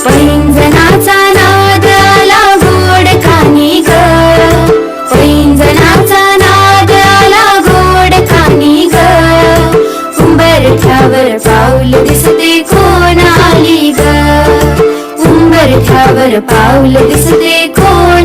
पैंजणाचा नाद आला गोड खाणी ग, पैंजणाचा नाद आला गोड खाणी ग, उंबरठ्यावर पाऊल दिसते कोण आली ग, उंबरठ्यावर पाऊल दिसते कोण